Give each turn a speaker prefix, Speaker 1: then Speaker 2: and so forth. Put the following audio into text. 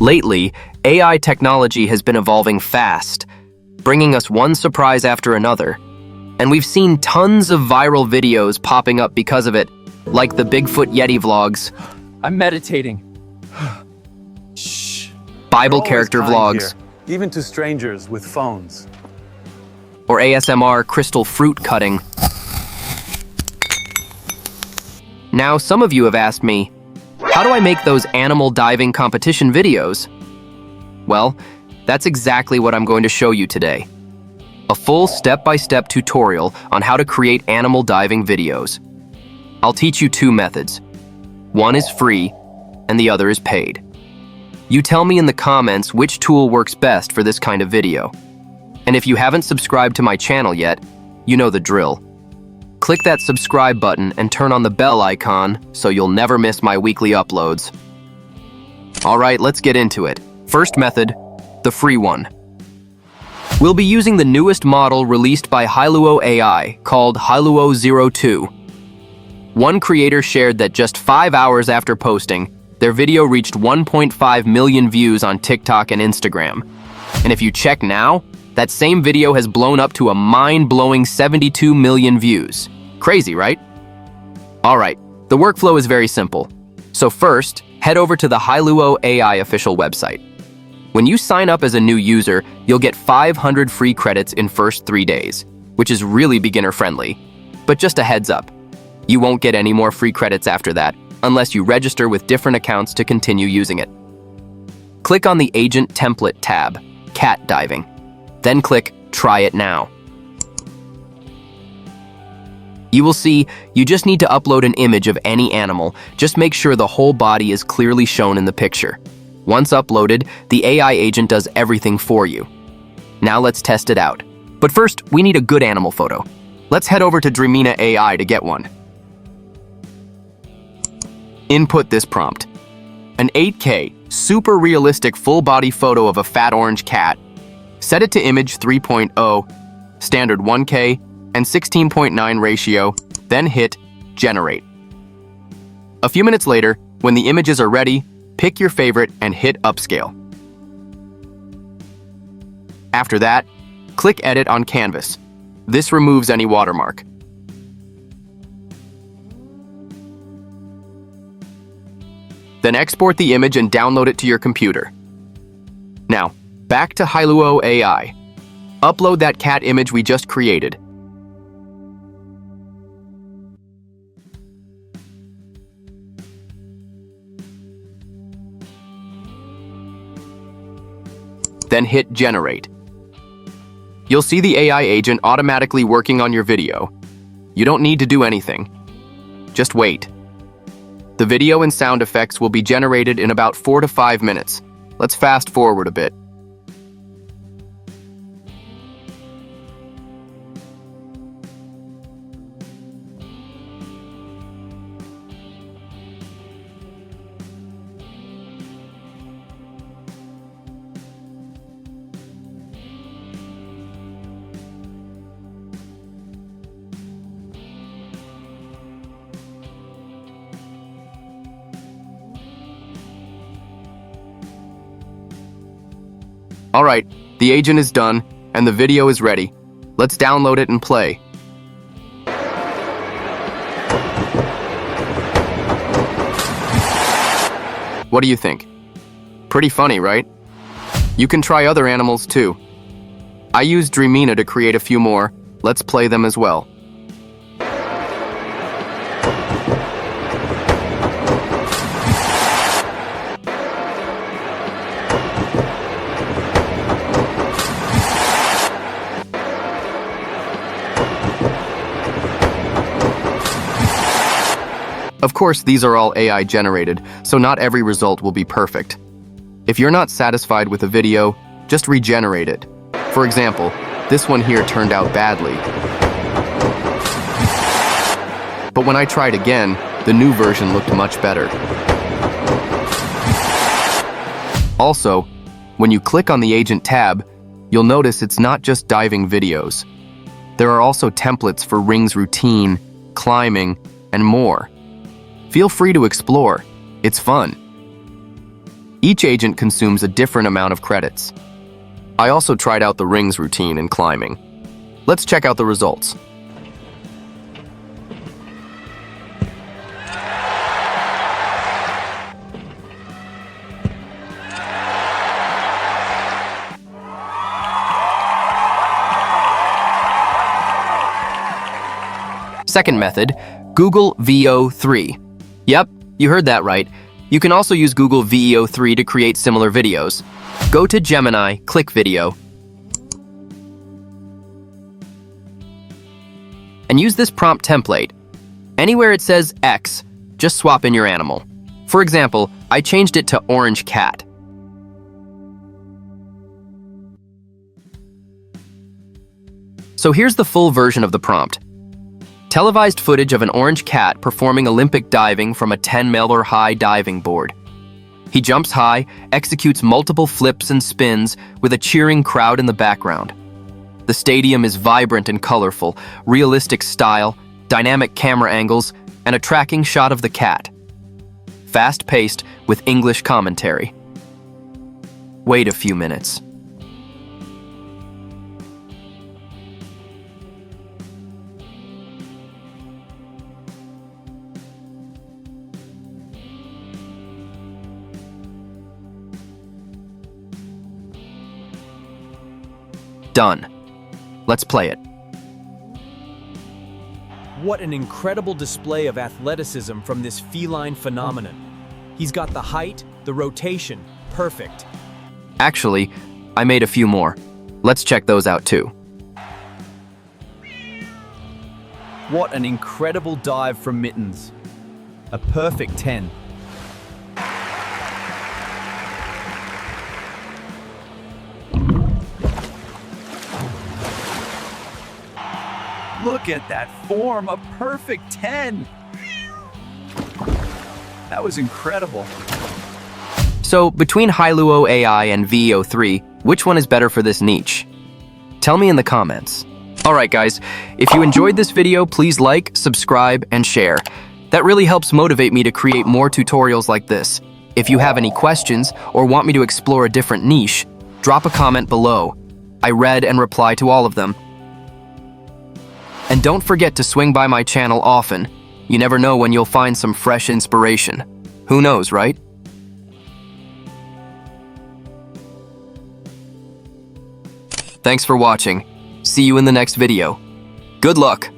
Speaker 1: Lately, AI technology has been evolving fast, bringing us one surprise after another. And we've seen tons of viral videos popping up because of it, like the Bigfoot Yeti vlogs,
Speaker 2: I'm meditating. Shh.
Speaker 1: Bible character vlogs,
Speaker 3: here, even to strangers with phones.
Speaker 1: or ASMR crystal fruit cutting. Now, some of you have asked me, how do I make those animal diving competition videos? Well, that's exactly what I'm going to show you today. A full step-by-step tutorial on how to create animal diving videos. I'll teach you two methods. One is free, and the other is paid. You tell me in the comments which tool works best for this kind of video. And if you haven't subscribed to my channel yet, you know the drill. Click that subscribe button and turn on the bell icon so you'll never miss my weekly uploads. Alright, let's get into it. First method, the free one. We'll be using the newest model released by Hailuo AI called Hailuo 02. One creator shared that just 5 hours after posting, their video reached 1.5 million views on TikTok and Instagram. And if you check now, that same video has blown up to a mind-blowing 72 million views. Crazy, right? Alright, the workflow is very simple. So first, head over to the Hailuo AI official website. When you sign up as a new user, you'll get 500 free credits in first 3 days, which is really beginner-friendly. But just a heads up, you won't get any more free credits after that, unless you register with different accounts to continue using it. Click on the Agent Template tab, Cat Diving. Then click Try It Now. You will see you just need to upload an image of any animal. Just make sure the whole body is clearly shown in the picture. Once uploaded, the AI agent does everything for you. Now let's test it out. But first, we need a good animal photo. Let's head over to Dreamina AI to get one. Input this prompt. An 8K, super realistic full-body photo of a fat orange cat. Set it to image 3.0, standard 1K, and 16:9 ratio, then hit Generate. A few minutes later, when the images are ready, pick your favorite and hit Upscale. After that, click Edit on Canvas. This removes any watermark. Then export the image and download it to your computer. Now, back to Hailuo AI. Upload that cat image we just created. Then hit Generate. You'll see the AI agent automatically working on your video. You don't need to do anything. Just wait. The video and sound effects will be generated in about 4 to 5 minutes. Let's fast forward a bit. Alright, the agent is done, and the video is ready. Let's download it and play. What do you think? Pretty funny, right? You can try other animals too. I used Dreamina to create a few more. Let's play them as well. Of course, these are all AI generated, so not every result will be perfect. If you're not satisfied with a video, just regenerate it. For example, this one here turned out badly. But when I tried again, the new version looked much better. Also, when you click on the Agent tab, you'll notice it's not just diving videos. There are also templates for rings routine, climbing, and more. Feel free to explore. It's fun. Each agent consumes a different amount of credits. I also tried out the rings routine in climbing. Let's check out the results. Second method, Google VEO 3. Yep, you heard that right. You can also use Google VEO 3 to create similar videos. Go to Gemini, click Video, and use this prompt template. Anywhere it says X, just swap in your animal. For example, I changed it to orange cat. So here's the full version of the prompt. Televised footage of an orange cat performing Olympic diving from a 10-meter high diving board. He jumps high, executes multiple flips and spins with a cheering crowd in the background. The stadium is vibrant and colorful, realistic style, dynamic camera angles, and a tracking shot of the cat. Fast-paced with English commentary. Wait a few minutes. Done. Let's play it.
Speaker 2: What an incredible display of athleticism from this feline phenomenon. He's got the height, the rotation, perfect.
Speaker 1: Actually, I made a few more. Let's check those out too.
Speaker 2: What an incredible dive from Mittens. A perfect 10. Look at that form, a perfect 10. That was incredible.
Speaker 1: So, between Hailuo AI and VEO 3, which one is better for this niche? Tell me in the comments. Alright guys, if you enjoyed this video, please like, subscribe, and share. That really helps motivate me to create more tutorials like this. If you have any questions or want me to explore a different niche, drop a comment below. I read and reply to all of them. And don't forget to swing by my channel often. You never know when you'll find some fresh inspiration. Who knows, right? Thanks for watching. See you in the next video. Good luck!